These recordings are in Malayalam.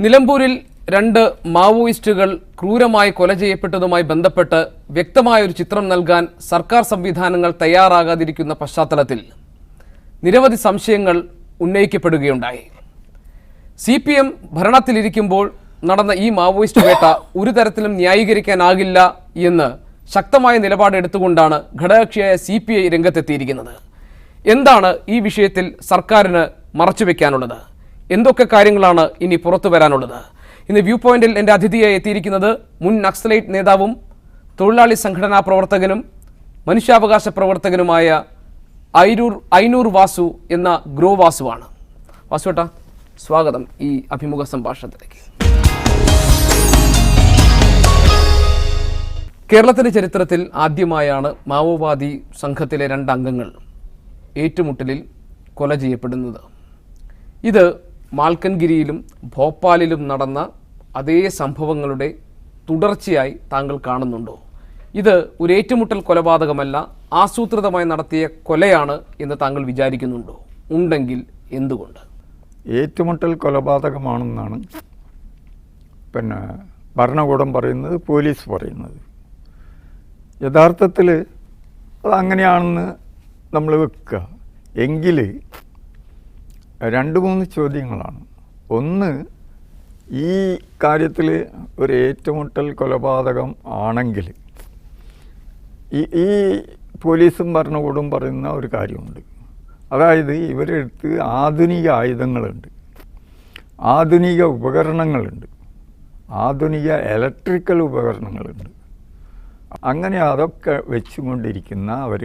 നിലമ്പൂരിൽ 2 മാവോയിസ്റ്റുകൾ ക്രൂരമായി കൊല ചെയ്യപ്പെട്ടതുമായി ബന്ധപ്പെട്ട് വ്യക്തമായൊരു ചിത്രം നൽകാൻ സർക്കാർ സംവിധാനങ്ങൾ തയ്യാറാകാതിരിക്കുന്ന പശ്ചാത്തലത്തിൽ നിരവധി സംശയങ്ങൾ ഉന്നയിക്കപ്പെടുകയുണ്ടായി. CPM ഭരണത്തിലിരിക്കുമ്പോൾ നടന്ന ഈ മാവോയിസ്റ്റ് വേട്ട ഒരു തരത്തിലും ന്യായീകരിക്കാനാകില്ല എന്ന് ശക്തമായ നിലപാടെടുത്തുകൊണ്ടാണ് ഘടകകക്ഷിയായ CPI രംഗത്തെത്തിയിരിക്കുന്നത്. എന്താണ് ഈ വിഷയത്തിൽ സർക്കാരിന് മറച്ചുവെക്കാനുള്ളത്? എന്തൊക്കെ കാര്യങ്ങളാണ് ഇനി പുറത്തു വരാനുള്ളത്? ഇന്ന് വ്യൂ പോയിന്റിൽ എൻ്റെ അതിഥിയായി എത്തിയിരിക്കുന്നത് മുൻ നക്സലൈറ്റ് നേതാവും തൊഴിലാളി സംഘടനാ പ്രവർത്തകനും മനുഷ്യാവകാശ പ്രവർത്തകനുമായ ഐനൂർ വാസു എന്ന ഗ്രോ വാസുവാണ്. വാസുവേട്ടാ, സ്വാഗതം ഈ അഭിമുഖ സംഭാഷണത്തിലേക്ക്. കേരളത്തിൻ്റെ ചരിത്രത്തിൽ ആദ്യമായാണ് മാവോവാദി സംഘത്തിലെ 2 അംഗങ്ങൾ ഏറ്റുമുട്ടലിൽ കൊല ചെയ്യപ്പെടുന്നത്. ഇത് മാൽക്കൻഗിരിയിലും ഭോപ്പാലിലും നടന്ന അതേ സംഭവങ്ങളുടെ തുടർച്ചയായി താങ്കൾ കാണുന്നുണ്ടോ? ഇത് ഒരു ഏറ്റുമുട്ടൽ കൊലപാതകമല്ല, ആസൂത്രിതമായി നടത്തിയ കൊലയാണ് എന്ന് താങ്കൾ വിചാരിക്കുന്നുണ്ടോ? ഉണ്ടെങ്കിൽ ഏറ്റുമുട്ടൽ കൊലപാതകമാണെന്നാണ് ഭരണകൂടം പറയുന്നത്, പോലീസ് പറയുന്നത്. യഥാർത്ഥത്തിൽ അതങ്ങനെയാണെന്ന് നമ്മൾ വെക്കുക എങ്കിൽ 2-3 ചോദ്യങ്ങളാണ്. ഒന്ന്, ഈ കാര്യത്തിൽ ഒരു ഏറ്റുമുട്ടൽ കൊലപാതകം ആണെങ്കിൽ ഈ പോലീസും ഭരണകൂടവും പറയുന്ന ഒരു കാര്യമുണ്ട്. അതായത് ഇവരെടുത്ത് ആധുനിക ആയുധങ്ങളുണ്ട്, ആധുനിക ഉപകരണങ്ങളുണ്ട്, ആധുനിക ഇലക്ട്രിക്കൽ ഉപകരണങ്ങളുണ്ട്. അങ്ങനെ അതൊക്കെ വെച്ചുകൊണ്ടിരിക്കുന്ന അവർ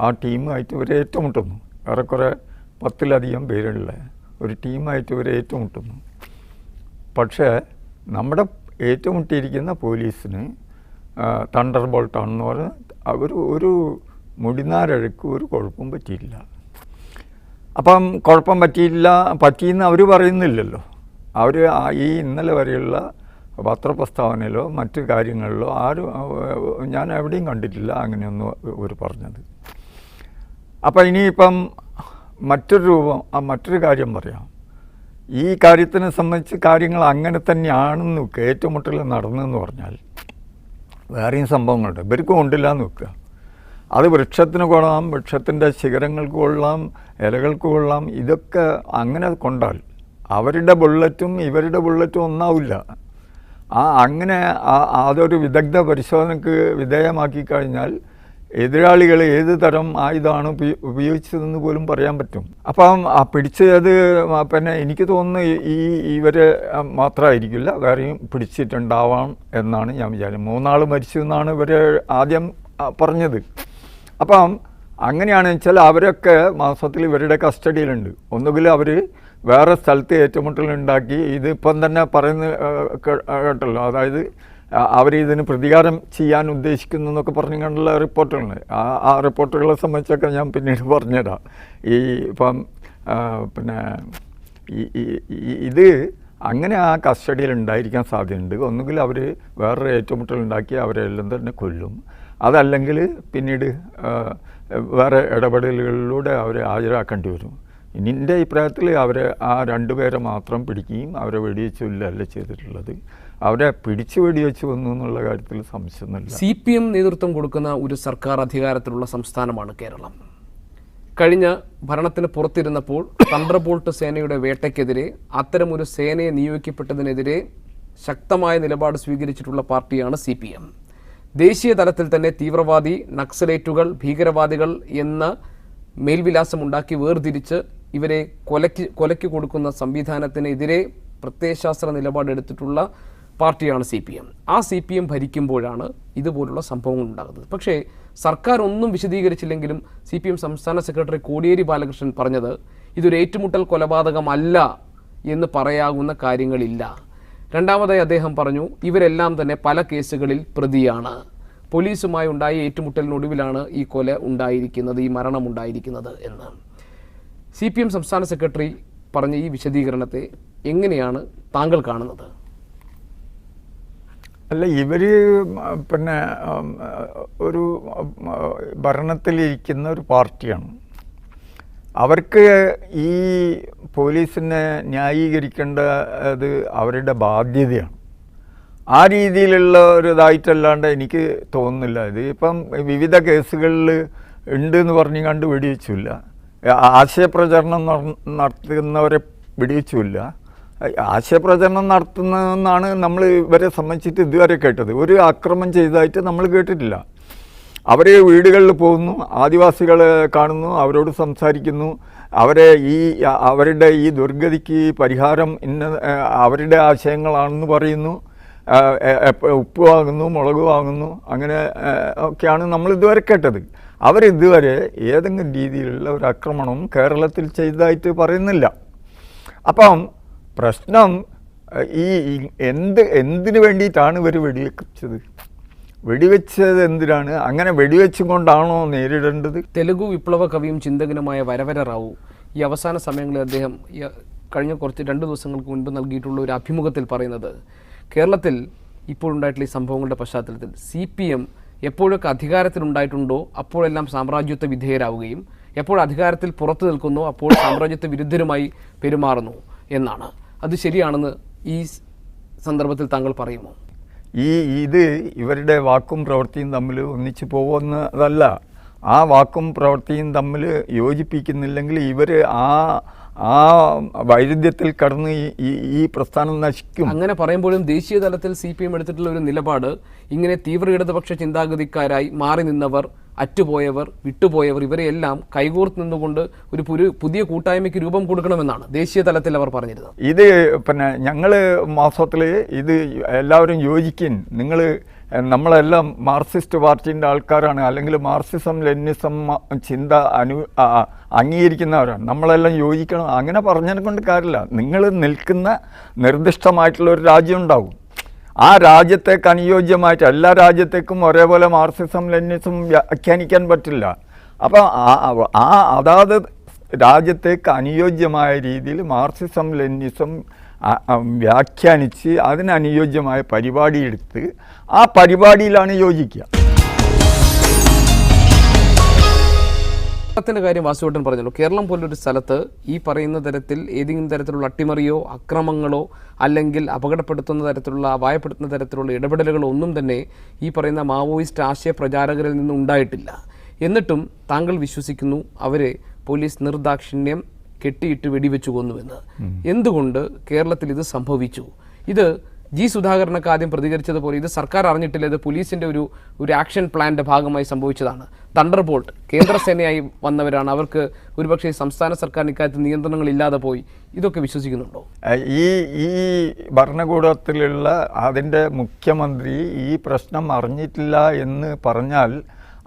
ആ ടീമായിട്ട് ഇവർ ഏറ്റുമുട്ടുന്നു. ഏറെക്കുറെ 10-ലധികം പേരുള്ള ഒരു ടീമായിട്ട് ഇവർ ഏറ്റുമുട്ടുന്നു. പക്ഷേ നമ്മുടെ ഏറ്റുമുട്ടിയിരിക്കുന്ന പോലീസിന് തണ്ടർ ബോൾട്ടാണെന്ന് പറഞ്ഞ് ഒരു മുടിനാരഴക്ക് ഒരു കുഴപ്പം പറ്റിയില്ല. അപ്പം കുഴപ്പം പറ്റിയെന്ന് അവർ പറയുന്നില്ലല്ലോ. അവർ ഈ ഇന്നലെ വരെയുള്ള പത്രപ്രസ്താവനയിലോ മറ്റു കാര്യങ്ങളിലോ ഞാൻ എവിടെയും കണ്ടിട്ടില്ല അങ്ങനെയൊന്നും അവർ പറഞ്ഞത്. അപ്പം ഇനിയിപ്പം മറ്റൊരു കാര്യം പറയാം. ഈ കാര്യത്തിനെ സംബന്ധിച്ച് കാര്യങ്ങൾ അങ്ങനെ തന്നെയാണെന്ന് വെക്കുക. ഏറ്റുമുട്ടൽ നടന്നെന്ന് പറഞ്ഞാൽ വേറെയും സംഭവങ്ങളുണ്ട്, ഇവർക്കും ഉണ്ടില്ല എന്ന് വെക്കുക. അത് വൃക്ഷത്തിന് കൊള്ളാം, വൃക്ഷത്തിൻ്റെ ശിഖരങ്ങൾക്ക് കൊള്ളാം, ഇലകൾക്ക് കൊള്ളാം. ഇതൊക്കെ അങ്ങനെ കൊണ്ടാൽ അവരുടെ ബുള്ളറ്റും ഇവരുടെ ബുള്ളറ്റും ഒന്നാവില്ല. അങ്ങനെ അതൊരു വിദഗ്ധ പരിശോധനയ്ക്ക് വിധേയമാക്കി കഴിഞ്ഞാൽ എതിരാളികൾ ഏത് തരം ആയുധമാണ് ഉപയോഗിച്ചതെന്ന് പോലും പറയാൻ പറ്റും. അപ്പം പിടിച്ചത് എനിക്ക് തോന്നുന്നു ഇവരെ മാത്രമായിരിക്കില്ല, വേറെയും പിടിച്ചിട്ടുണ്ടാവാം എന്നാണ് ഞാൻ വിചാരിക്കുന്നത്. 3 ആൾ മരിച്ചു എന്നാണ് ഇവർ ആദ്യം പറഞ്ഞത്. അപ്പം അങ്ങനെയാണെന്ന് വെച്ചാൽ അവരൊക്കെ മാസത്തിൽ ഇവരുടെ കസ്റ്റഡിയിലുണ്ട്. ഒന്നുകിൽ അവർ വേറെ സ്ഥലത്ത് ഏറ്റുമുട്ടലുണ്ടാക്കി, ഇതിപ്പം തന്നെ പറയുന്ന കേട്ടല്ലോ, അതായത് അവരിതിന് പ്രതികാരം ചെയ്യാൻ ഉദ്ദേശിക്കുന്നു എന്നൊക്കെ പറഞ്ഞുകൊണ്ടുള്ള റിപ്പോർട്ടുകളുണ്ട്. ആ റിപ്പോർട്ടുകളെ സംബന്ധിച്ചൊക്കെ ഞാൻ പിന്നീട് പറഞ്ഞുതരാം. ഇപ്പം ഇത് അങ്ങനെ ആ കസ്റ്റഡിയിൽ ഉണ്ടായിരിക്കാൻ സാധ്യതയുണ്ട്. ഒന്നുകിൽ അവർ വേറൊരു ഏറ്റുമുട്ടലുണ്ടാക്കി അവരെല്ലാം തന്നെ കൊല്ലും, അതല്ലെങ്കിൽ പിന്നീട് വേറെ ഇടപെടലുകളിലൂടെ അവരെ ഹാജരാക്കേണ്ടി വരും. എൻ്റെ അഭിപ്രായത്തിൽ അവരെ ആ 2 പേരെ മാത്രം പിടിക്കുകയും അവരെ വെടിവെച്ചില്ല ചെയ്തിട്ടുള്ളത്. അവരെ പിടിച്ച് വെടിവെച്ച് വന്നു എന്നുള്ള കാര്യത്തിൽ സംശയമൊന്നുമില്ല. CPM നേതൃത്വം കൊടുക്കുന്ന ഒരു സർക്കാർ അധികാരത്തിലുള്ള സംസ്ഥാനമാണ് കേരളം. കഴിഞ്ഞ ഭരണത്തിന് പുറത്തിരുന്നപ്പോൾ തണ്ടർബോൾട്ട് സേനയുടെ വേട്ടയ്ക്കെതിരെ, അത്തരമൊരു സേനയെ നിയോഗിക്കപ്പെട്ടതിനെതിരെ ശക്തമായ നിലപാട് സ്വീകരിച്ചിട്ടുള്ള പാർട്ടിയാണ് CPM. ദേശീയ തലത്തിൽ തന്നെ തീവ്രവാദി, നക്സലേറ്റുകൾ, ഭീകരവാദികൾ എന്ന മേൽവിലാസമുണ്ടാക്കി വേർതിരിച്ച് ഇവരെ കൊലയ്ക്ക് കൊടുക്കുന്ന സംവിധാനത്തിനെതിരെ പ്രത്യയശാസ്ത്ര നിലപാടെടുത്തിട്ടുള്ള പാർട്ടിയാണ് CPM. ആ CPM ഭരിക്കുമ്പോഴാണ് ഇതുപോലുള്ള സംഭവങ്ങൾ ഉണ്ടാകുന്നത്. പക്ഷേ സർക്കാർ ഒന്നും വിശദീകരിച്ചില്ലെങ്കിലും CPM സംസ്ഥാന സെക്രട്ടറി കോടിയേരി ബാലകൃഷ്ണൻ പറഞ്ഞത് ഇതൊരു ഏറ്റുമുട്ടൽ കൊലപാതകമല്ല എന്ന് പറയാവുന്ന കാര്യങ്ങളില്ല. രണ്ടാമതായി അദ്ദേഹം പറഞ്ഞു, ഇവരെല്ലാം തന്നെ പല കേസുകളിൽ പ്രതിയാണ്. പോലീസുമായി ഉണ്ടായ ഏറ്റുമുട്ടലിനൊടുവിലാണ് ഈ കൊല ഉണ്ടായിരിക്കുന്നത്, ഈ മരണം ഉണ്ടായിരിക്കുന്നത് എന്ന്. CPM സംസ്ഥാന സെക്രട്ടറി പറഞ്ഞ ഈ വിശദീകരണത്തെ എങ്ങനെയാണ് താങ്കൾ കാണുന്നത്? അല്ല, ഇവർ ഒരു ഭരണത്തിലിരിക്കുന്ന ഒരു പാർട്ടിയാണ്. അവർക്ക് ഈ പോലീസിനെ ന്യായീകരിക്കേണ്ടത് അവരുടെ ബാധ്യതയാണ്. ആ രീതിയിലുള്ള ഒരു ഇതായിട്ടല്ലാണ്ട് എനിക്ക് തോന്നുന്നില്ല. ഇത് ഇപ്പം വിവിധ കേസുകളിൽ ഉണ്ട് എന്ന് പറഞ്ഞ് കണ്ട് വെടിവെച്ചില്ല, ആശയപ്രചരണം നടത്തുന്നവരെ വെടിവെച്ചില്ല. ആശയപ്രചരണം നടത്തുന്നതെന്നാണ് നമ്മൾ ഇവരെ സംബന്ധിച്ചിട്ട് ഇതുവരെ കേട്ടത്. ഒരു ആക്രമണം ചെയ്തതായിട്ട് നമ്മൾ കേട്ടിട്ടില്ല. അവർ വീടുകളിൽ പോകുന്നു, ആദിവാസികളെ കാണുന്നു, അവരോട് സംസാരിക്കുന്നു, അവരുടെ ഈ ദുർഗതിക്ക് പരിഹാരം അവരുടെ ആശയങ്ങളാണെന്ന് പറയുന്നു, ഉപ്പ് വാങ്ങുന്നു, മുളക് വാങ്ങുന്നു, അങ്ങനെ ഒക്കെയാണ് നമ്മൾ ഇതുവരെ കേട്ടത്. അവരിതുവരെ ഏതെങ്കിലും രീതിയിലുള്ള ഒരു ആക്രമണവും കേരളത്തിൽ ചെയ്തതായിട്ട് പറയുന്നില്ല. അപ്പം പ്രശ്നം എന്തിനു വേണ്ടിയിട്ടാണ് ഇവർ വെടിവെച്ചത് എന്തിനാണ്? അങ്ങനെ വെടിവെച്ചും കൊണ്ടാണോ നേരിടേണ്ടത്? തെലുഗു വിപ്ലവ കവിയും ചിന്തകനുമായ വരവര റാവു ഈ അവസാന സമയങ്ങളിൽ അദ്ദേഹം കഴിഞ്ഞ 2 ദിവസങ്ങൾക്ക് മുൻപ് നൽകിയിട്ടുള്ള ഒരു അഭിമുഖത്തിൽ പറയുന്നത്, കേരളത്തിൽ ഇപ്പോഴുണ്ടായിട്ടുള്ള ഈ സംഭവങ്ങളുടെ പശ്ചാത്തലത്തിൽ CPM എപ്പോഴൊക്കെ അധികാരത്തിലുണ്ടായിട്ടുണ്ടോ അപ്പോഴെല്ലാം സാമ്രാജ്യത്വ വിധേയരാവുകയും എപ്പോൾ അധികാരത്തിൽ പുറത്തു നിൽക്കുന്നോ അപ്പോൾ സാമ്രാജ്യത്വ വിരുദ്ധരുമായി പെരുമാറുന്നു എന്നാണ്. അത് ശരിയാണെന്ന് ഈ സന്ദർഭത്തിൽ താങ്കൾ പറയുമോ? ഇത് ഇവരുടെ വാക്കും പ്രവൃത്തിയും തമ്മിൽ ഒന്നിച്ചു പോകുന്നതല്ല. ആ വാക്കും പ്രവൃത്തിയും തമ്മിൽ യോജിപ്പിക്കുന്നില്ലെങ്കിൽ ഇവർ ആ വൈരുദ്ധ്യത്തിൽ കടന്ന് ഈ പ്രസ്ഥാനം നശിക്കും. അങ്ങനെ പറയുമ്പോഴും ദേശീയ തലത്തിൽ CPM എടുത്തിട്ടുള്ള ഒരു നിലപാട് ഇങ്ങനെ തീവ്ര ഇടതുപക്ഷ ചിന്താഗതിക്കാരായി മാറി നിന്നവർ, അറ്റുപോയവർ, വിട്ടുപോയവർ, ഇവരെയെല്ലാം കൈകോർത്ത് നിന്നുകൊണ്ട് ഒരു പുതിയ കൂട്ടായ്മയ്ക്ക് രൂപം കൊടുക്കണമെന്നാണ് ദേശീയ തലത്തിൽ അവർ പറഞ്ഞിരുന്നത്. ഇത് ഞങ്ങൾ മാസത്തിൽ ഇത് എല്ലാവരും യോജിക്കും, നമ്മളെല്ലാം മാർക്സിസ്റ്റ് പാർട്ടീൻ്റെ ആൾക്കാരാണ്, അല്ലെങ്കിൽ മാർക്സിസം ലെനിനിസം ചിന്ത അംഗീകരിക്കുന്നവരാണ്, നമ്മളെല്ലാം യോജിക്കണം, അങ്ങനെ പറഞ്ഞതിനെ കൊണ്ട് കാര്യമില്ല. നിങ്ങൾ നിൽക്കുന്ന നിർദ്ദിഷ്ടമായിട്ടുള്ള ഒരു രാജ്യം ഉണ്ടാവും. ആ രാജ്യത്തേക്ക് അനുയോജ്യമായിട്ട് എല്ലാ രാജ്യത്തേക്കും ഒരേപോലെ മാർക്സിസം ലെനിനിസം വ്യാഖ്യാനിക്കാൻ പറ്റില്ല. അപ്പം അതാത് രാജ്യത്തേക്ക് അനുയോജ്യമായ രീതിയിൽ മാർക്സിസം ലെനിനിസം വ്യാഖ്യാനിച്ച് അതിനനുയോജ്യമായ പരിപാടി എടുത്ത് ആ പരിപാടിയിലാണ് യോജിക്കുക. കേരളത്തിൻ്റെ കാര്യം വാസുവേട്ടൻ പറഞ്ഞല്ലോ. കേരളം പോലൊരു സ്ഥലത്ത് ഈ പറയുന്ന തരത്തിൽ ഏതെങ്കിലും തരത്തിലുള്ള അട്ടിമറിയോ അക്രമങ്ങളോ അല്ലെങ്കിൽ അപകടപ്പെടുത്തുന്ന തരത്തിലുള്ള അപായപ്പെടുത്തുന്ന തരത്തിലുള്ള ഇടപെടലുകളോ ഒന്നും തന്നെ ഈ പറയുന്ന മാവോയിസ്റ്റ് ആശയ പ്രചാരകരിൽ നിന്നും ഉണ്ടായിട്ടില്ല. എന്നിട്ടും താങ്കൾ വിശ്വസിക്കുന്നു അവരെ പോലീസ് നിർദാക്ഷിണ്യം കെട്ടിയിട്ട് വെടിവെച്ചു കൊന്നുവെന്ന്. എന്തുകൊണ്ട് കേരളത്തിൽ ഇത് സംഭവിച്ചു? ഇത് ജി സുധാകരനൊക്കെ ആദ്യം പ്രതികരിച്ചതുപോലെ ഇത് സർക്കാർ അറിഞ്ഞിട്ടില്ല, ഇത് പോലീസിൻ്റെ ഒരു ആക്ഷൻ പ്ലാൻ്റെ ഭാഗമായി സംഭവിച്ചതാണ്. തണ്ടർബോൾട്ട് കേന്ദ്രസേനയായി വന്നവരാണ്, അവർക്ക് ഒരുപക്ഷെ സംസ്ഥാന സർക്കാരിന് ഇക്കാര്യത്തിൽ നിയന്ത്രണങ്ങൾ ഇല്ലാതെ പോയി. ഇതൊക്കെ വിശ്വസിക്കുന്നുണ്ടോ? ഈ ഭരണകൂടത്തിലുള്ള അതിൻ്റെ മുഖ്യമന്ത്രി ഈ പ്രശ്നം അറിഞ്ഞിട്ടില്ല എന്ന് പറഞ്ഞാൽ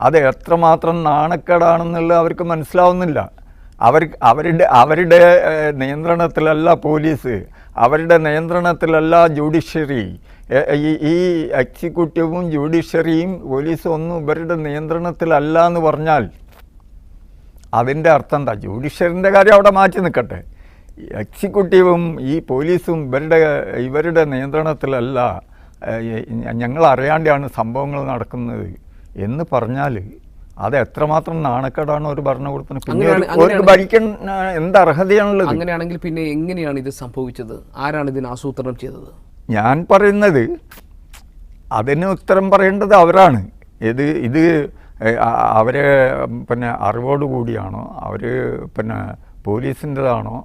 അത് എത്രമാത്രം നാണക്കേടാണെന്നുള്ളത് അവർക്ക് മനസ്സിലാവുന്നില്ല. അവരുടെ നിയന്ത്രണത്തിലല്ല പോലീസ്, അവരുടെ നിയന്ത്രണത്തിലല്ല ജുഡീഷ്യറി. ഈ എക്സിക്യൂട്ടീവും ജുഡീഷ്യറിയും പോലീസും ഒന്നും ഇവരുടെ നിയന്ത്രണത്തിലല്ല എന്ന് പറഞ്ഞാൽ അതിൻ്റെ അർത്ഥം എന്താ? ജുഡീഷ്യറിൻ്റെ കാര്യം അവിടെ മാറ്റി നിൽക്കട്ടെ, എക്സിക്യൂട്ടീവും ഈ പോലീസും ഇവരുടെ നിയന്ത്രണത്തിലല്ല, ഞങ്ങൾ അറിയാണ്ടാണ് സംഭവങ്ങൾ നടക്കുന്നത് എന്ന് പറഞ്ഞാൽ അത് എത്രമാത്രം നാണക്കേടാണ് ഒരു ഭരണകൂടത്തിന്. പിന്നെ ഭരിക്കാൻ എന്ത് അർഹതയാണുള്ളത്? അങ്ങനെയാണെങ്കിൽ പിന്നെ എങ്ങനെയാണ് ഇത് സംഭവിച്ചത്? ആരാണ് ഇതിന് ആസൂത്രണം ചെയ്തത്? ഞാൻ പറയുന്നത് അതിന് ഉത്തരം പറയേണ്ടത് അവരാണ്. ഇത് അവരെ അറിവോടുകൂടിയാണോ, അവർ പോലീസിൻ്റെതാണോ?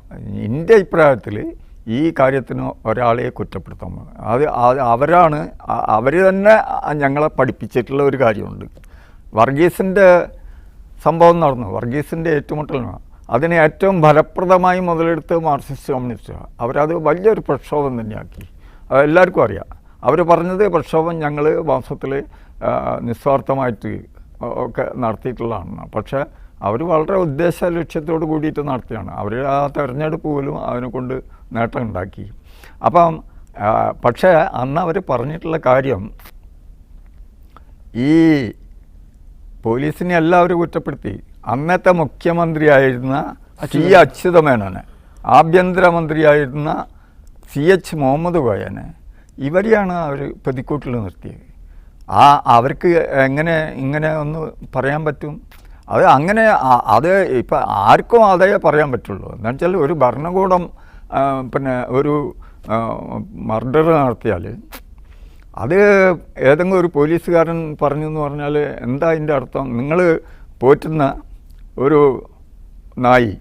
എൻ്റെ അഭിപ്രായത്തിൽ ഈ കാര്യത്തിന് ഒരാളെ കുറ്റപ്പെടുത്താൻ അവരാണ്. അവർ തന്നെ ഞങ്ങളെ പഠിപ്പിച്ചിട്ടുള്ള ഒരു കാര്യമുണ്ട്. വർഗീസിൻ്റെ സംഭവം നടന്നു, വർഗീസിൻ്റെ ഏറ്റുമുട്ടലാണ്. അതിനെ ഏറ്റവും ഫലപ്രദമായി മുതലെടുത്ത് മാർക്സിസ്റ്റ് കമ്മ്യൂണിസ്റ്റാണ്. അവരത് വലിയൊരു പ്രക്ഷോഭം തന്നെയാക്കി. അതെല്ലാവർക്കും അറിയാം. അവർ പറഞ്ഞത് പ്രക്ഷോഭം ഞങ്ങൾ മാസത്തിൽ നിസ്വാർത്ഥമായിട്ട് ഒക്കെ നടത്തിയിട്ടുള്ളതാണ്. പക്ഷേ അവർ വളരെ ഉദ്ദേശ ലക്ഷ്യത്തോട് കൂടിയിട്ട് നടത്തിയാണ്. അവർ ആ തെരഞ്ഞെടുപ്പ് പോലും അതിനെ കൊണ്ട് നേട്ടം ഉണ്ടാക്കി. അപ്പം പക്ഷേ അന്ന് അവർ പറഞ്ഞിട്ടുള്ള കാര്യം, ഈ പോലീസിനെ എല്ലാവരും കുറ്റപ്പെടുത്തി. അന്നത്തെ മുഖ്യമന്ത്രിയായിരുന്ന അച്യുതമേനോനെ, ആഭ്യന്തരമന്ത്രിയായിരുന്ന CH മുഹമ്മദ് കോയനെ, ഇവരെയാണ് അവർ പ്രതിക്കൂട്ടിൽ നിർത്തിയത്. അവർക്ക് ഇങ്ങനെ ഒന്ന് പറയാൻ പറ്റും? അത് അങ്ങനെ അത് ഇപ്പം ആർക്കും അതേ പറയാൻ പറ്റുള്ളൂ. എന്താ വെച്ചാൽ ഒരു ഭരണകൂടം പിന്നെ ഒരു മർഡർ നടത്തിയാൽ അത് ഏതെങ്കിലും ഒരു പോലീസുകാരൻ പറഞ്ഞു എന്ന് പറഞ്ഞാൽ എന്താ അതിൻ്റെ അർത്ഥം? നിങ്ങൾ പോറ്റുന്ന ഒരു നായി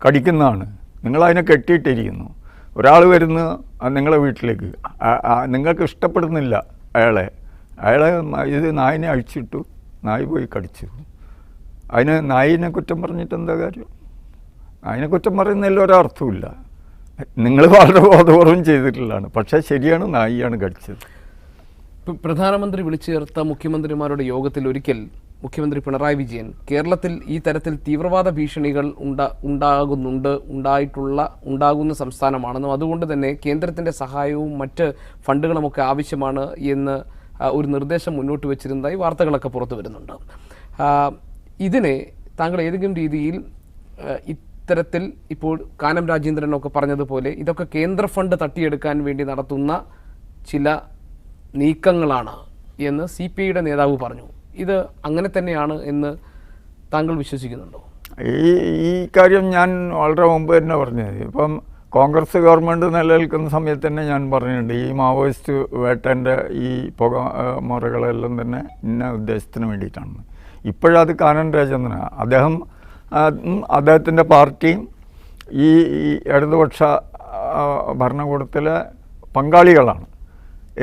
കടിക്കുന്നതാണ്, നിങ്ങളതിനെ കെട്ടിയിട്ടിരിക്കുന്നു. ഒരാൾ വരുന്നു നിങ്ങളെ വീട്ടിലേക്ക്, നിങ്ങൾക്ക് ഇഷ്ടപ്പെടുന്നില്ല അയാളെ ഇത് നായിനെ അഴിച്ചിട്ടു, നായി പോയി കടിച്ചു. അതിന് നായിനെ കുറ്റം പറഞ്ഞിട്ട് എന്താ കാര്യം? നായിനെ കുറ്റം പറയുന്നതിൽ ഒരർത്ഥമില്ല. നിങ്ങൾ വളരെ ബോധപൂർവം ചെയ്തിട്ടുള്ളതാണ്. പക്ഷേ ശരിയാണ്, നായിയാണ് കടിച്ചത്. പ്രധാനമന്ത്രി വിളിച്ചു ചേർത്ത മുഖ്യമന്ത്രിമാരുടെ യോഗത്തിൽ ഒരിക്കൽ മുഖ്യമന്ത്രി പിണറായി വിജയൻ കേരളത്തിൽ ഈ തരത്തിൽ തീവ്രവാദ ഭീഷണികൾ ഉണ്ടാകുന്ന സംസ്ഥാനമാണെന്നും അതുകൊണ്ട് തന്നെ കേന്ദ്രത്തിൻ്റെ സഹായവും മറ്റ് ഫണ്ടുകളുമൊക്കെ ആവശ്യമാണ് എന്ന് ഒരു നിർദ്ദേശം മുന്നോട്ട് വെച്ചിരുന്നതായി വാർത്തകളൊക്കെ പുറത്തു വരുന്നുണ്ട്. ഇതിനെ താങ്കൾ ഏതെങ്കിലും രീതിയിൽ ഇത്തരത്തിൽ ഇപ്പോൾ കാനം രാജേന്ദ്രനൊക്കെ പറഞ്ഞതുപോലെ ഇതൊക്കെ കേന്ദ്ര ഫണ്ട് തട്ടിയെടുക്കാൻ വേണ്ടി നടത്തുന്ന ചില നീക്കങ്ങളാണ് എന്ന് CPIയുടെ നേതാവ് പറഞ്ഞു. ഇത് അങ്ങനെ തന്നെയാണ് എന്ന് താങ്കൾ വിശ്വസിക്കുന്നുണ്ടോ? ഈ കാര്യം ഞാൻ വളരെ മുമ്പ് തന്നെ പറഞ്ഞത്. ഇപ്പം കോൺഗ്രസ് ഗവൺമെൻറ് നിലനിൽക്കുന്ന സമയത്ത് തന്നെ ഞാൻ പറഞ്ഞിട്ടുണ്ട്, ഈ മാവോയിസ്റ്റ് വേട്ടൻ്റെ ഈ പുക മുറകളെല്ലാം തന്നെ ഇന്ന ഉദ്ദേശത്തിന് വേണ്ടിയിട്ടാണ്. ഇപ്പോഴത് കാനം രാജേന്ദ്രനാണ്. അദ്ദേഹത്തിൻ്റെ പാർട്ടിയും ഈ ഇടതുപക്ഷ ഭരണകൂടത്തിലെ പങ്കാളികളാണ്.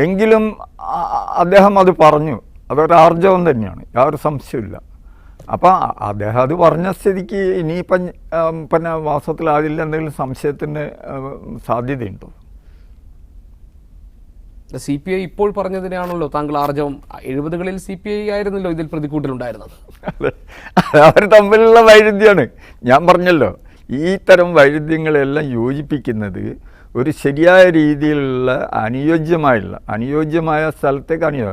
എങ്കിലും അദ്ദേഹം അത് പറഞ്ഞു, അതൊരാർജവം തന്നെയാണ്, യാതൊരു സംശയമില്ല. അപ്പം അദ്ദേഹം അത് പറഞ്ഞ സ്ഥിതിക്ക് ഇനിയിപ്പം പിന്നെ വാസ്തവത്തിൽ അതിൽ എന്തെങ്കിലും സംശയത്തിന് സാധ്യതയുണ്ടോ? CPI ഇപ്പോൾ പറഞ്ഞതിനാണല്ലോ താങ്കൾ ആർജവം. 70കളിൽ CPI ആയിരുന്നല്ലോ ഇതിൽ പ്രതികൂട്ടിലുണ്ടായിരുന്നത്. അവർ തമ്മിലുള്ള വൈരുദ്ധ്യമാണ്. ഞാൻ പറഞ്ഞല്ലോ, ഈ തരം വൈരുദ്ധ്യങ്ങളെല്ലാം യോജിപ്പിക്കുന്നത് ഒരു ശരിയായ രീതിയിലുള്ള അനുയോജ്യമായ സ്ഥലത്തേക്ക്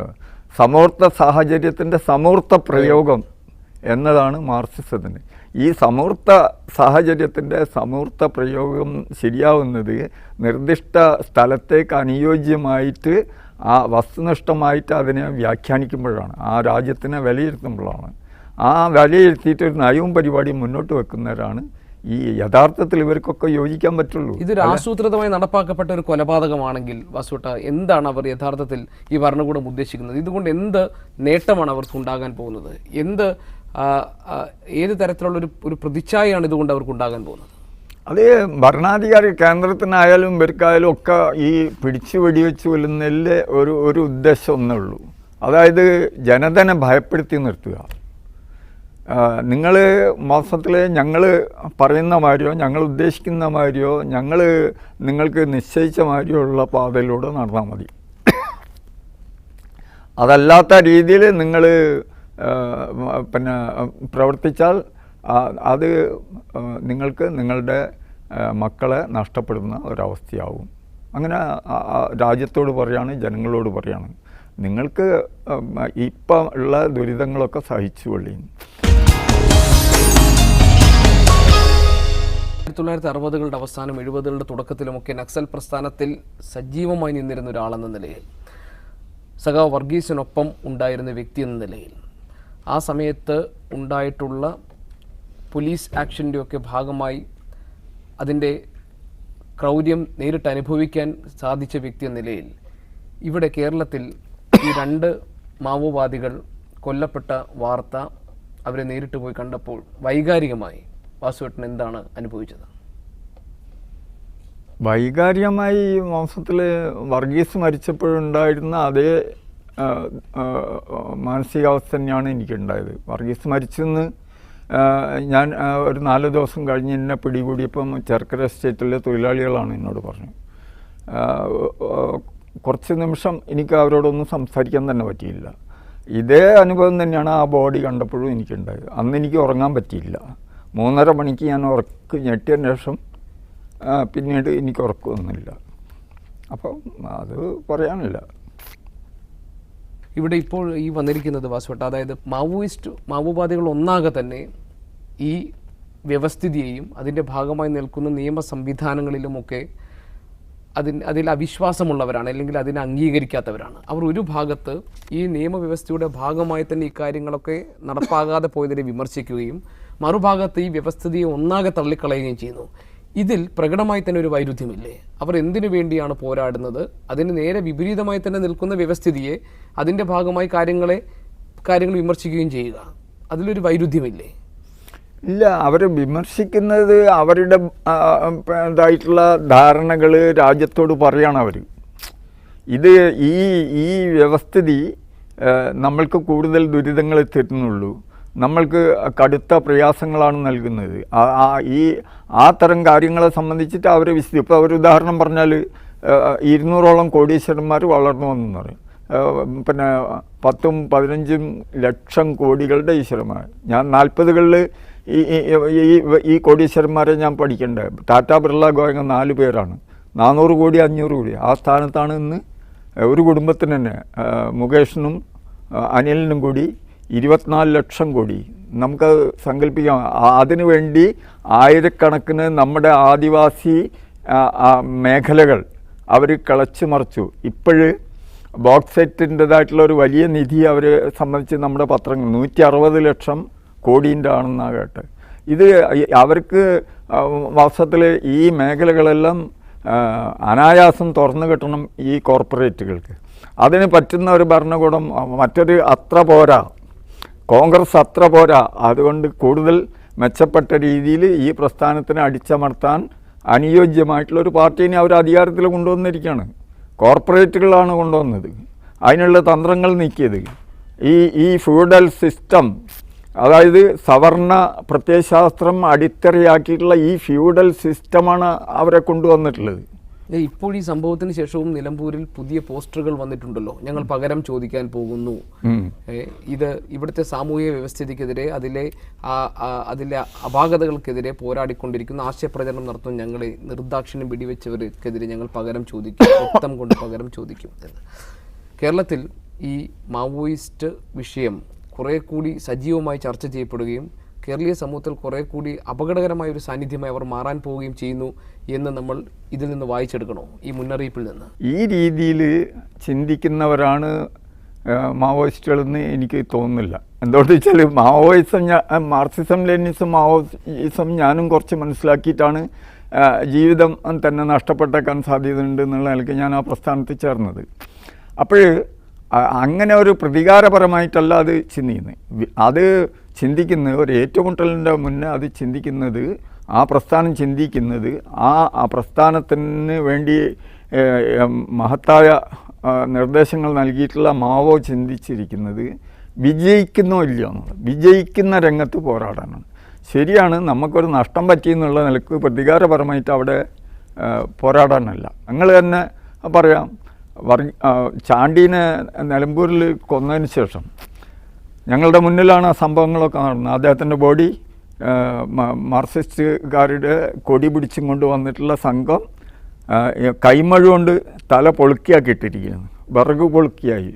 സമൂർത്ത സാഹചര്യത്തിൻ്റെ സമൂർത്ത പ്രയോഗം എന്നതാണ് മാർക്സിസത്തിന്. ഈ സമൂർത്ത സാഹചര്യത്തിൻ്റെ സമൂർത്ത പ്രയോഗം ശരിയാവുന്നത് നിർദ്ദിഷ്ട സ്ഥലത്തേക്ക് അനുയോജ്യമായിട്ട് വസ്തുനിഷ്ഠമായിട്ട് അതിനെ വ്യാഖ്യാനിക്കുമ്പോഴാണ്, ആ രാജ്യത്തിനെ വിലയിരുത്തുമ്പോഴാണ്. ആ വിലയിരുത്തിയിട്ട് ഒരു നയവും പരിപാടിയും മുന്നോട്ട് വെക്കുന്നവരാണ് ഈ യഥാർത്ഥത്തിൽ ഇവർക്കൊക്കെ യോജിക്കാൻ പറ്റുള്ളൂ. ഇതൊരു ആസൂത്രിതമായി നടപ്പാക്കപ്പെട്ട ഒരു കൊലപാതകമാണെങ്കിൽ വാസുട്ട, എന്താണ് അവർ യഥാർത്ഥത്തിൽ ഈ ഭരണകൂടം ഉദ്ദേശിക്കുന്നത്? ഇതുകൊണ്ട് എന്ത് നേട്ടമാണ് അവർക്ക് ഉണ്ടാകാൻ പോകുന്നത്? ഏത് തരത്തിലുള്ള ഒരു പ്രതിച്ഛായയാണ് ഇതുകൊണ്ട് അവർക്ക് ഉണ്ടാകാൻ പോകുന്നത്? അത് ഭരണാധികാരി കേന്ദ്രത്തിനായാലും ഇവർക്കായാലും ഒക്കെ ഈ പിടിച്ചു വെടിവെച്ച് കൊല്ലുന്നതിൽ ഒരു ഉദ്ദേശം ഒന്നേ ഉള്ളൂ. അതായത് ജനതനെ ഭയപ്പെടുത്തി നിർത്തുക. നിങ്ങൾ മാസത്തിൽ ഞങ്ങൾ പറയുന്ന മാതിരിയോ ഞങ്ങൾ ഉദ്ദേശിക്കുന്ന മാതിരിയോ ഞങ്ങൾ നിങ്ങൾക്ക് നിശ്ചയിച്ച മാതിരിയോ ഉള്ള പാതയിലൂടെ നടന്നാൽ മതി. അതല്ലാത്ത രീതിയിൽ നിങ്ങൾ പിന്നെ പ്രവർത്തിച്ചാൽ അത് നിങ്ങൾക്ക് നിങ്ങളുടെ മക്കളെ നഷ്ടപ്പെടുന്ന ഒരവസ്ഥയാവും. അങ്ങനെ രാജ്യത്തോട് പറയാണ്, ജനങ്ങളോട് പറയാണ്, നിങ്ങൾക്ക് ഇപ്പം ഉള്ള ദുരിതങ്ങളൊക്കെ സഹിച്ചു കൊള്ളി. 1960കളുടെ അവസാനം 70കളുടെ തുടക്കത്തിലുമൊക്കെ നക്സൽ പ്രസ്ഥാനത്തിൽ സജീവമായി നിന്നിരുന്ന ഒരാളെന്ന നിലയിൽ, സഖാവ് വർഗീസിനൊപ്പം ഉണ്ടായിരുന്ന വ്യക്തി എന്ന നിലയിൽ, ആ സമയത്ത് ഉണ്ടായിട്ടുള്ള പോലീസ് ആക്ഷൻ്റെയൊക്കെ ഭാഗമായി അതിൻ്റെ ക്രൗര്യം നേരിട്ട് അനുഭവിക്കാൻ സാധിച്ച വ്യക്തി എന്ന നിലയിൽ ഇവിടെ കേരളത്തിൽ ഈ 2 മാവോവാദികൾ കൊല്ലപ്പെട്ട വാർത്ത അവരെ നേരിട്ട് പോയി കണ്ടപ്പോൾ വൈകാരികമായി വാസുവേട്ടൻ എന്താണ് അനുഭവിച്ചത്? വൈകാരികമായി മാസത്തിൽ വർഗീസ് മരിച്ചപ്പോഴുണ്ടായിരുന്ന അതേ മാനസികാവസ്ഥ തന്നെയാണ് എനിക്കുണ്ടായത്. വർഗീസ് മരിച്ചെന്ന് ഞാൻ ഒരു 4 ദിവസം കഴിഞ്ഞ് എന്നെ പിടികൂടിയപ്പം ചെർക്കര എസ്റ്റേറ്റിലെ തൊഴിലാളികളാണ് എന്നോട് പറഞ്ഞു. കുറച്ച് നിമിഷം എനിക്ക് അവരോടൊന്നും സംസാരിക്കാൻ തന്നെ പറ്റിയില്ല. ഇതേ അനുഭവം തന്നെയാണ് ആ ബോഡി കണ്ടപ്പോഴും എനിക്കുണ്ടായത്. അന്ന് എനിക്ക് ഉറങ്ങാൻ പറ്റിയില്ല. 3:30 മണിക്ക് ഞാൻ ഞെട്ടിയതിന് ശേഷം പിന്നീട് എനിക്ക് ഉറക്കമൊന്നുമില്ല. അപ്പം അത് പറയാനില്ല. ഇവിടെ ഇപ്പോൾ ഈ വന്നിരിക്കുന്നത് വാസുവേട്ട, അതായത് മാവോവാദികൾ ഒന്നാകെ തന്നെ ഈ വ്യവസ്ഥിതിയെയും അതിൻ്റെ ഭാഗമായി നിൽക്കുന്ന നിയമ സംവിധാനങ്ങളിലുമൊക്കെ അതിൽ അവിശ്വാസമുള്ളവരാണ്, അല്ലെങ്കിൽ അതിനെ അംഗീകരിക്കാത്തവരാണ്. അവർ ഒരു ഭാഗത്ത് ഈ നിയമവ്യവസ്ഥയുടെ ഭാഗമായി തന്നെ ഇക്കാര്യങ്ങളൊക്കെ നടപ്പാകാതെ പോയതിനെ വിമർശിക്കുകയും മറുഭാഗത്ത് ഈ വ്യവസ്ഥിതിയെ ഒന്നാകെ തള്ളിക്കളയുകയും ചെയ്യുന്നു. ഇതിൽ പ്രകടമായി തന്നെ ഒരു വൈരുദ്ധ്യമില്ലേ? അവർ എന്തിനു വേണ്ടിയാണ് പോരാടുന്നത്? അതിന് നേരെ വിപരീതമായി തന്നെ നിൽക്കുന്ന വ്യവസ്ഥിതിയെ അതിൻ്റെ ഭാഗമായി കാര്യങ്ങൾ വിമർശിക്കുകയും ചെയ്യുക, അതിലൊരു വൈരുദ്ധ്യമില്ലേ? ഇല്ല, അവർ വിമർശിക്കുന്നത് അവരുടെ ഇതായിട്ടുള്ള ധാരണകൾ രാജ്യത്തോട് പറയാണ് അവർ. ഇത് ഈ വ്യവസ്ഥിതി നമ്മൾക്ക് കൂടുതൽ ദുരിതങ്ങൾ തരുന്നുള്ളൂ, നമ്മൾക്ക് കടുത്ത പ്രയാസങ്ങളാണ് നൽകുന്നത്. ആ തരം കാര്യങ്ങളെ സംബന്ധിച്ചിട്ട് അവർ ഇപ്പോൾ ഒരു ഉദാഹരണം പറഞ്ഞാൽ 200ഓളം കോടീശ്വരന്മാർ വളർന്നു വന്നെന്ന് പറയും. പിന്നെ 10-15 ലക്ഷം കോടികളുടെ ഈശ്വരന്മാർ. ഞാൻ 40കളിൽ ഈ കോടീശ്വരന്മാരെ ഞാൻ പഠിക്കേണ്ടത്. ടാറ്റ, ബിർള, ഗോയങ്ക 4 പേരാണ്. 400 കോടി 500 കോടി ആ സ്ഥാനത്താണ് ഇന്ന് ഒരു കുടുംബത്തിന് തന്നെ മുകേഷിനും അനിലിനും കൂടി 24 ലക്ഷം കോടി. നമുക്ക് സങ്കല്പിക്കാം. അതിനു വേണ്ടി ആയിരക്കണക്കിന് നമ്മുടെ ആദിവാസി മേഖലകൾ അവർ കിളച്ചു മറിച്ചു. ഇപ്പോഴ് ബോക്സൈറ്റിൻ്റെതായിട്ടുള്ള ഒരു വലിയ നിധി അവരെ സംബന്ധിച്ച് നമ്മുടെ പത്രങ്ങൾ 160 ലക്ഷം കോടീൻ്റെ ആണെന്നാണ് കേട്ട്. ഇത് അവർക്ക് വാസ്തവത്തിൽ ഈ മേഖലകളെല്ലാം അനായാസം തുറന്നു കിട്ടണം ഈ കോർപ്പറേറ്റുകൾക്ക്. അതിന് പറ്റുന്ന ഒരു ഭരണകൂടം മറ്റൊരു അത്ര പോരാ, കോൺഗ്രസ് അത്ര പോരാ. അതുകൊണ്ട് കൂടുതൽ മെച്ചപ്പെട്ട രീതിയിൽ ഈ പ്രസ്ഥാനത്തിനെ അടിച്ചമർത്താൻ അനുയോജ്യമായിട്ടുള്ളൊരു പാർട്ടീനെ അവർ അധികാരത്തിൽ കൊണ്ടുവന്നിരിക്കുകയാണ്. കോർപ്പറേറ്റുകളാണ് കൊണ്ടുവന്നത്, അതിനുള്ള തന്ത്രങ്ങൾ നീക്കിയത്. ഈ ഫ്യൂഡൽ സിസ്റ്റം, അതായത് സവർണ പ്രത്യയശാസ്ത്രം അടിത്തറയാക്കിയിട്ടുള്ള ഈ ഫ്യൂഡൽ സിസ്റ്റമാണ് അവരെ കൊണ്ടുവന്നിട്ടുള്ളത്. ഇപ്പോൾ ഈ സംഭവത്തിന് ശേഷവും നിലമ്പൂരിൽ പുതിയ പോസ്റ്ററുകൾ വന്നിട്ടുണ്ടല്ലോ. ഞങ്ങൾ പകരം ചോദിക്കാൻ പോകുന്നു. ഇത് ഇവിടുത്തെ സാമൂഹിക വ്യവസ്ഥിതിക്കെതിരെ, അതിലെ അപാകതകൾക്കെതിരെ പോരാടിക്കൊണ്ടിരിക്കുന്ന ആശയപ്രചരണം നടത്തുന്ന ഞങ്ങളെ നിർദാക്ഷിണ്യം വെടിവെച്ചവർക്കെതിരെ ഞങ്ങൾ പകരം ചോദിക്കും, രക്തം കൊണ്ട് പകരം ചോദിക്കും എന്ന്. കേരളത്തിൽ ഈ മാവോയിസ്റ്റ് വിഷയം കുറേ കൂടി സജീവമായി ചർച്ച ചെയ്യപ്പെടുകയും കേരളീയ സമൂഹത്തിൽ കുറേ കൂടി അപകടകരമായ ഒരു സാന്നിധ്യമായി അവർ മാറാൻ പോവുകയും ചെയ്യുന്നു എന്ന് നമ്മൾ ഇതിൽ നിന്ന് വായിച്ചെടുക്കണോ, ഈ മുന്നറിയിപ്പിൽ നിന്ന്? ഈ രീതിയിൽ ചിന്തിക്കുന്നവരാണ് മാവോയിസ്റ്റുകളെന്ന് എനിക്ക് തോന്നുന്നില്ല. എന്തുകൊണ്ടെന്ന് വെച്ചാൽ മാവോയിസം, മാർക്സിസം ലെനിനിസം മാവോയിസം ഞാനും കുറച്ച് മനസ്സിലാക്കിയിട്ടാണ് ജീവിതം തന്നെ നഷ്ടപ്പെട്ടേക്കാൻ സാധ്യതയുണ്ട് എന്നുള്ള നിലയ്ക്ക് ഞാൻ ആ പ്രസ്ഥാനത്തിൽ ചേർന്നത്. അപ്പോൾ അങ്ങനെ ഒരു പ്രതികാരപരമായിട്ടല്ല അത് ചിന്തിക്കുന്നത്. അത് ചിന്തിക്കുന്നത് ഒരു ഏറ്റുമുട്ടലിൻ്റെ മുന്നേ അത് ചിന്തിക്കുന്നത്, ആ പ്രസ്ഥാനം ചിന്തിക്കുന്നത്, ആ പ്രസ്ഥാനത്തിന് വേണ്ടി മഹത്തായ നിർദ്ദേശങ്ങൾ നൽകിയിട്ടുള്ള മാവോ ചിന്തിച്ചിരിക്കുന്നത് വിജയിക്കുന്നോ ഇല്ല എന്നുള്ളത്. വിജയിക്കുന്ന രംഗത്ത് പോരാടാനാണ്. ശരിയാണ്, നമുക്കൊരു നഷ്ടം പറ്റിയെന്നുള്ള നിലക്ക് പ്രതികാരപരമായിട്ട് അവിടെ പോരാടാനല്ല. ഞങ്ങൾ തന്നെ പറയാം, ചാണ്ടീനെ നിലമ്പൂരിൽ കൊന്നതിന് ശേഷം ഞങ്ങളുടെ മുന്നിലാണ് ആ സംഭവങ്ങളൊക്കെ നടന്നത്. അദ്ദേഹത്തിൻ്റെ ബോഡി മാർക്സിസ്റ്റുകാരുടെ കൊടി പിടിച്ചും കൊണ്ട് വന്നിട്ടുള്ള സംഘം കൈമഴ കൊണ്ട് തല പൊളുക്കിയാക്കിയിട്ടിരിക്കുകയാണ്, വിറക് പൊളുക്കിയായി.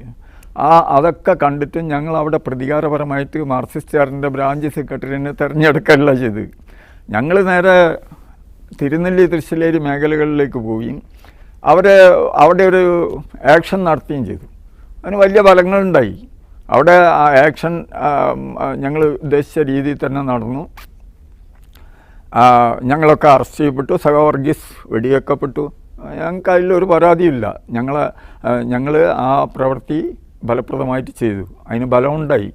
അതൊക്കെ കണ്ടിട്ട് ഞങ്ങൾ അവിടെ പ്രതികാരപരമായിട്ട് മാർക്സിസ്റ്റുകാരൻ്റെ ബ്രാഞ്ച് സെക്രട്ടറിനെ തിരഞ്ഞെടുക്കുകയല്ല ചെയ്ത്. ഞങ്ങൾ നേരെ തിരുനെല്ലി, തൃശ്ശിലേരി മേഖലകളിലേക്ക് പോയി അവിടെ ഒരു ആക്ഷൻ നടത്തുകയും ചെയ്തു. അതിന് വലിയ ഫലങ്ങളുണ്ടായി. അവിടെ ആ ആക്ഷൻ ഞങ്ങൾ ഉദ്ദേശിച്ച രീതിയിൽ തന്നെ നടന്നു. ഞങ്ങളൊക്കെ അറസ്റ്റ് ചെയ്യപ്പെട്ടു, വർഗീസ് വെടിവെക്കപ്പെട്ടു. ഞങ്ങൾക്ക് അതിലൊരു പരാതിയില്ല. ഞങ്ങൾ ആ പ്രവൃത്തി ഫലപ്രദമായിട്ട് ചെയ്തു, അതിന് ബലമുണ്ടായി.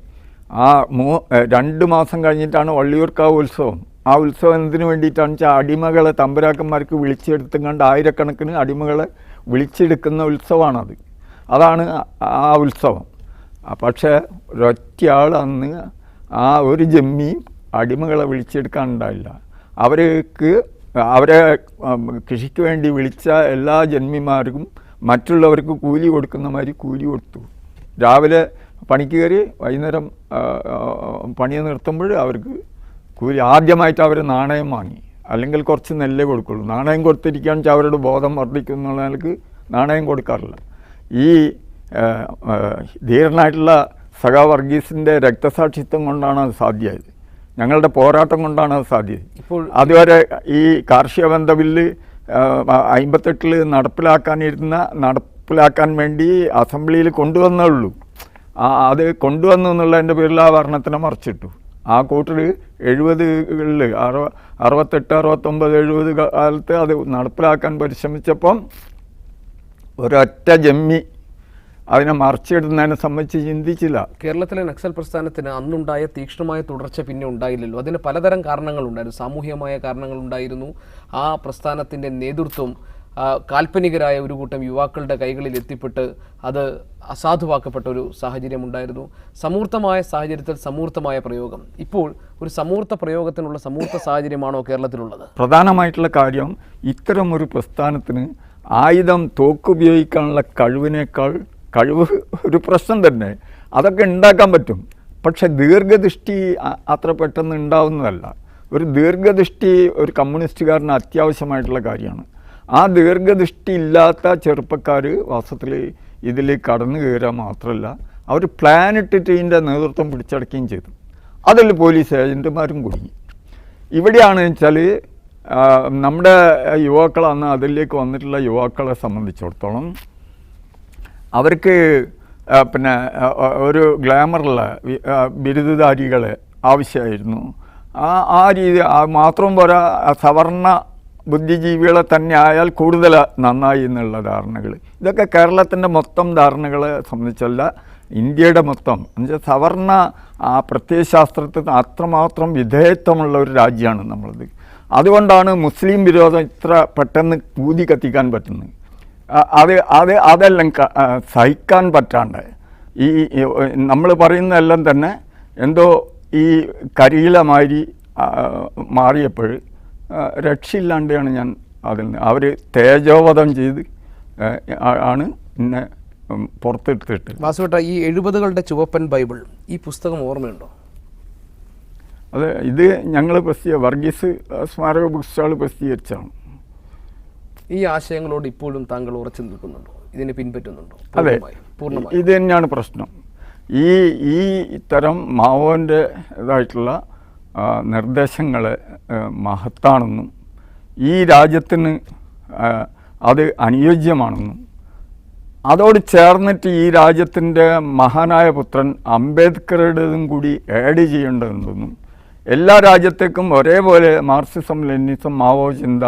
2 മാസം കഴിഞ്ഞിട്ടാണ് വള്ളിയൂർക്കാവ് ഉത്സവം. ആ ഉത്സവം എന്തിനു വേണ്ടിയിട്ടാണെന്ന് വെച്ചാൽ അടിമകളെ തമ്പുരാക്കന്മാർക്ക് വിളിച്ചെടുത്തുകൊണ്ട് ആയിരക്കണക്കിന് അടിമകളെ വിളിച്ചെടുക്കുന്ന ഉത്സവമാണത്. അതാണ് ആ ഉത്സവം. പക്ഷേ ഒരൊറ്റയാൾ അന്ന് ആ ഒരു ജമ്മിയും അടിമകളെ വിളിച്ചെടുക്കാനുണ്ടായില്ല. അവരെ കൃഷിക്ക് വേണ്ടി വിളിച്ച എല്ലാ ജന്മിമാർക്കും മറ്റുള്ളവർക്ക് കൂലി കൊടുക്കുന്ന മാതിരി കൂലി കൊടുത്തു. രാവിലെ പണിക്ക് കയറി വൈകുന്നേരം പണി നിർത്തുമ്പോൾ അവർക്ക് കൂലി. ആദ്യമായിട്ട് അവർ നാണയം വാങ്ങി, അല്ലെങ്കിൽ കുറച്ച് നെല്ലേ കൊടുക്കുള്ളൂ. നാണയം കൊടുത്തിരിക്കുകയാണെന്ന് വെച്ചാൽ അവരുടെ ബോധം വർദ്ധിക്കും എന്നുള്ള നിലക്ക് നാണയം കൊടുക്കാറില്ല. ഈ ധീരനായിട്ടുള്ള വർഗീസിൻ്റെ രക്തസാക്ഷിത്വം കൊണ്ടാണ് അത് സാധ്യമായത്. ഞങ്ങളുടെ പോരാട്ടം കൊണ്ടാണ് അത് സാധ്യത. അതുവരെ ഈ കാർഷിക ബന്ധ ബില്ല് 58 നടപ്പിലാക്കാൻ വേണ്ടി അസംബ്ലിയിൽ കൊണ്ടുവന്നേ ഉള്ളൂ. അത് കൊണ്ടുവന്നു എന്നുള്ളതിൻ്റെ പേരിൽ ആ ഭരണത്തിനെ മറിച്ചിട്ടു. ആ കൂട്ടർ 70കളിൽ 68, 69, 70 കാലത്ത് അത് നടപ്പിലാക്കാൻ പരിശ്രമിച്ചപ്പം ഒരൊറ്റ ജമ്മി അതിനെ മറിച്ചിടുന്നതിനെ സംബന്ധിച്ച് ചിന്തിച്ചില്ല. കേരളത്തിലെ നക്സൽ പ്രസ്ഥാനത്തിന് അന്നുണ്ടായ തീക്ഷ്ണമായ തുടർച്ച പിന്നെ ഉണ്ടായില്ലല്ലോ. അതിന് പലതരം കാരണങ്ങളുണ്ടായിരുന്നു. സാമൂഹികമായ കാരണങ്ങളുണ്ടായിരുന്നു. ആ പ്രസ്ഥാനത്തിൻ്റെ നേതൃത്വം കാൽപ്പനികരായ ഒരു കൂട്ടം യുവാക്കളുടെ കൈകളിൽ എത്തിപ്പെട്ട് അത് അസാധുവാക്കപ്പെട്ട ഒരു സാഹചര്യമുണ്ടായിരുന്നു. സമൂർത്തമായ സാഹചര്യത്തിൽ സമൂർത്തമായ പ്രയോഗം. ഇപ്പോൾ ഒരു സമൂർത്ത പ്രയോഗത്തിനുള്ള സമൂർത്ത സാഹചര്യമാണോ കേരളത്തിലുള്ളത്? പ്രധാനമായിട്ടുള്ള കാര്യം, ഇത്തരമൊരു പ്രസ്ഥാനത്തിന് ആയുധം തോക്കുപയോഗിക്കാനുള്ള കഴിവ് ഒരു പ്രശ്നം തന്നെ. അതൊക്കെ ഉണ്ടാക്കാൻ പറ്റും. പക്ഷെ ദീർഘദൃഷ്ടി അത്ര പെട്ടെന്ന് ഉണ്ടാവുന്നതല്ല. ഒരു ദീർഘദൃഷ്ടി ഒരു കമ്മ്യൂണിസ്റ്റുകാരന് അത്യാവശ്യമായിട്ടുള്ള കാര്യമാണ്. ആ ദീർഘദൃഷ്ടി ഇല്ലാത്ത ചെറുപ്പക്കാർ വാസ്തവത്തിൽ ഇതിൽ കടന്നു കയറുക മാത്രമല്ല, അവർ പ്ലാൻ ഇട്ടിട്ട് ഇതിൻ്റെ നേതൃത്വം പിടിച്ചടക്കുകയും ചെയ്തു. അതിൽ പോലീസ് ഏജൻറ്റുമാരും കുടുങ്ങി. ഇവിടെയാണെന്ന് വെച്ചാൽ നമ്മുടെ യുവാക്കളാണ്, അതിലേക്ക് വന്നിട്ടുള്ള യുവാക്കളെ സംബന്ധിച്ചിടത്തോളം അവർക്ക് പിന്നെ ഒരു ഗ്ലാമറുള്ള ബിരുദധാരികളെ ആവശ്യമായിരുന്നു. ആ രീതി മാത്രം പോരാ, സവർണ ബുദ്ധിജീവികളെ തന്നെ ആയാൽ കൂടുതൽ നന്നായി എന്നുള്ള ധാരണകൾ. ഇതൊക്കെ കേരളത്തിൻ്റെ മൊത്തം ധാരണകളെ സംബന്ധിച്ചല്ല, ഇന്ത്യയുടെ മൊത്തം. എന്നുവെച്ചാൽ സവർണ പ്രത്യയശാസ്ത്രത്തിന് അത്രമാത്രം വിധേയത്വമുള്ള ഒരു രാജ്യമാണ് നമ്മളത്. അതുകൊണ്ടാണ് മുസ്ലിം വിരോധം ഇത്ര പെട്ടെന്ന് ഊതി കത്തിക്കാൻ പറ്റുന്നത്. അതെല്ലാം സഹിക്കാൻ പറ്റാണ്ട് ഈ നമ്മൾ പറയുന്നതെല്ലാം തന്നെ എന്തോ ഈ കരിയിലമാതിരി മാറിയപ്പോൾ രക്ഷയില്ലാണ്ടാണ് ഞാൻ അതിൽ നിന്ന് അവർ തേജോവധം ചെയ്ത് ആണ് എന്നെ പുറത്തെടുത്തിട്ട്. വാസുവേട്ട, ഈ 70കളുടെ ചുവപ്പൻ ബൈബിൾ, ഈ പുസ്തകം ഓർമ്മയുണ്ടോ? അത് ഇത് ഞങ്ങൾ വർഗീസ് സ്മാരക ബുക്ക് സ്റ്റാൾ പ്രസിദ്ധീകരിച്ചാണ്. ഈ ആശയങ്ങളോട് ഇപ്പോഴും താങ്കൾ ഉറച്ചു നിൽക്കുന്നുണ്ടോ? ഇതിനെ പിൻപറ്റുന്നുണ്ടോ? അതെ, ഇത് തന്നെയാണ് പ്രശ്നം. ഈ ഇത്തരം മാവോൻ്റെ ഇതായിട്ടുള്ള നിർദ്ദേശങ്ങൾ മഹത്താണെന്നും ഈ രാജ്യത്തിന് അത് അനുയോജ്യമാണെന്നും അതോട് ചേർന്നിട്ട് ഈ രാജ്യത്തിൻ്റെ മഹാനായ പുത്രൻ അംബേദ്കറുടേതും കൂടി ആഡ് ചെയ്യേണ്ടതുണ്ടെന്നും എല്ലാ രാജ്യത്തേക്കും ഒരേപോലെ മാർക്സിസം, ലെനിനിസം, മാവോ ചിന്ത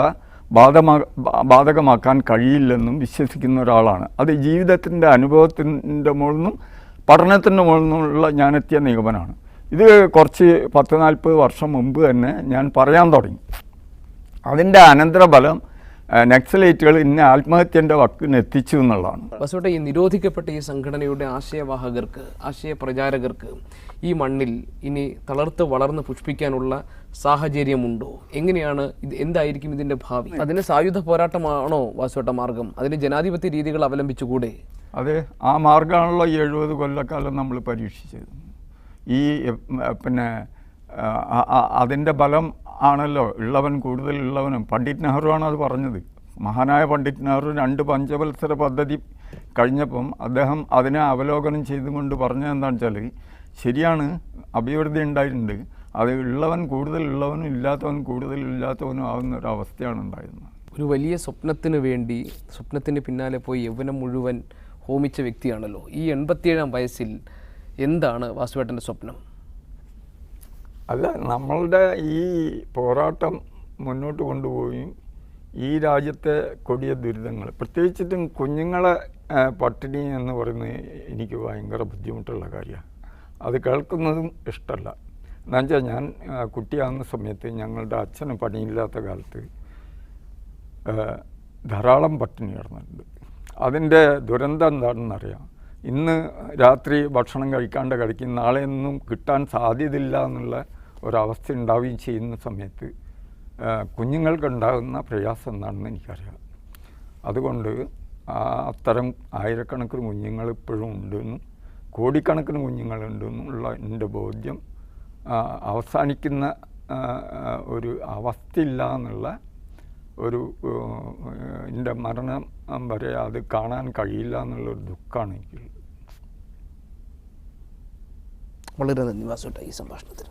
ബാധകമാക്കാൻ കഴിയില്ലെന്നും വിശ്വസിക്കുന്ന ഒരാളാണ്. അത് ജീവിതത്തിൻ്റെ അനുഭവത്തിൻ്റെ മുകളിൽ നിന്നും പഠനത്തിൻ്റെ മുകളിൽ നിന്നുള്ള ഞാനെത്തിയ നിഗമനമാണ്. ഇത് കുറച്ച് 10-40 വർഷം മുമ്പ് തന്നെ ഞാൻ പറയാൻ തുടങ്ങി. അതിൻ്റെ അനന്തരഫലം നക്സലൈറ്റുകൾ ഇന്നെ ആത്മഹത്യൻ്റെ വക്കിന് എത്തിച്ചു എന്നുള്ളതാണ്. ബസോട്ടെ, ഈ നിരോധിക്കപ്പെട്ട ഈ സംഘടനയുടെ ആശയവാഹകർക്ക്, ആശയപ്രചാരകർക്ക് ഈ മണ്ണിൽ ഇനി തളർത്ത് വളർന്ന് പുഷ്പിക്കാനുള്ള സാഹചര്യമുണ്ടോ? എങ്ങനെയാണ് ഇത്? എന്തായിരിക്കും ഇതിൻ്റെ ഭാവി? അതിന് സായുധ പോരാട്ടമാണോ വാസുവേട്ട മാർഗം? അതിന് ജനാധിപത്യ രീതികൾ അവലംബിച്ചുകൂടെ? അതെ, ആ മാർഗമാണല്ലോ 70 കൊല്ലക്കാലം നമ്മൾ പരീക്ഷിച്ചത്. ഈ പിന്നെ അതിൻ്റെ ബലം ആണല്ലോ ഉള്ളവൻ കൂടുതൽ ഉള്ളവനും. പണ്ഡിറ്റ് നെഹ്റു ആണ് അത് പറഞ്ഞത്. മഹാനായ പണ്ഡിറ്റ് നെഹ്റു 2 പഞ്ചവത്സര പദ്ധതി കഴിഞ്ഞപ്പം അദ്ദേഹം അതിനെ അവലോകനം ചെയ്തുകൊണ്ട് പറഞ്ഞത് എന്താണെന്ന് വെച്ചാൽ, ശരിയാണ്, അഭിവൃദ്ധി ഉണ്ടായിട്ടുണ്ട്, അത് ഉള്ളവൻ കൂടുതൽ ഉള്ളവനും ഇല്ലാത്തവൻ കൂടുതൽ ഇല്ലാത്തവനും ആവുന്ന ഒരു അവസ്ഥയാണ് ഉണ്ടായിരുന്നത്. ഒരു വലിയ സ്വപ്നത്തിന് വേണ്ടി സ്വപ്നത്തിന് പിന്നാലെ പോയി യൗവനം മുഴുവൻ ഹോമിച്ച വ്യക്തിയാണല്ലോ. ഈ 87-ാം വയസ്സിൽ എന്താണ് വാസുവേട്ടൻ്റെ സ്വപ്നം? അല്ല, നമ്മളുടെ ഈ പോരാട്ടം മുന്നോട്ട് കൊണ്ടുപോവുകയും ഈ രാജ്യത്തെ കൊടിയ ദുരിതങ്ങൾ, പ്രത്യേകിച്ചിട്ടും കുഞ്ഞുങ്ങളെ പട്ടിണി എന്ന് പറയുന്നത് എനിക്ക് ഭയങ്കര ബുദ്ധിമുട്ടുള്ള കാര്യമാണ്. അത് കേൾക്കുന്നതും ഇഷ്ടമല്ല. എന്നുവെച്ചാൽ ഞാൻ കുട്ടിയാകുന്ന സമയത്ത് ഞങ്ങളുടെ അച്ഛന് പണിയില്ലാത്ത കാലത്ത് ധാരാളം പട്ടിണി കിടന്നിട്ടുണ്ട്. അതിൻ്റെ ദുരന്തം എന്താണെന്നറിയാം. ഇന്ന് രാത്രി ഭക്ഷണം കഴിക്കാണ്ട് കഴിക്കും, നാളെ ഒന്നും കിട്ടാൻ സാധ്യതയില്ല എന്നുള്ള ഒരവസ്ഥ ഉണ്ടാവുകയും ചെയ്യുന്ന സമയത്ത് കുഞ്ഞുങ്ങൾക്കുണ്ടാകുന്ന പ്രയാസം എന്താണെന്ന് എനിക്കറിയാം. അതുകൊണ്ട് അത്തരം ആയിരക്കണക്കിന് കുഞ്ഞുങ്ങൾ ഇപ്പോഴും ഉണ്ടെന്നും കോടിക്കണക്കിന് കുഞ്ഞുങ്ങളുണ്ടെന്നുള്ള എൻ്റെ ബോധ്യം അവസാനിക്കുന്ന ഒരു അവസ്ഥയില്ല എന്നുള്ള ഒരു എൻ്റെ മരണം വരെ അത് കാണാൻ കഴിയില്ല എന്നുള്ളൊരു ദുഃഖമാണ് എനിക്ക്. വളരെ നന്ദി വാസുവേട്ട ഈ സംഭാഷണത്തിന്.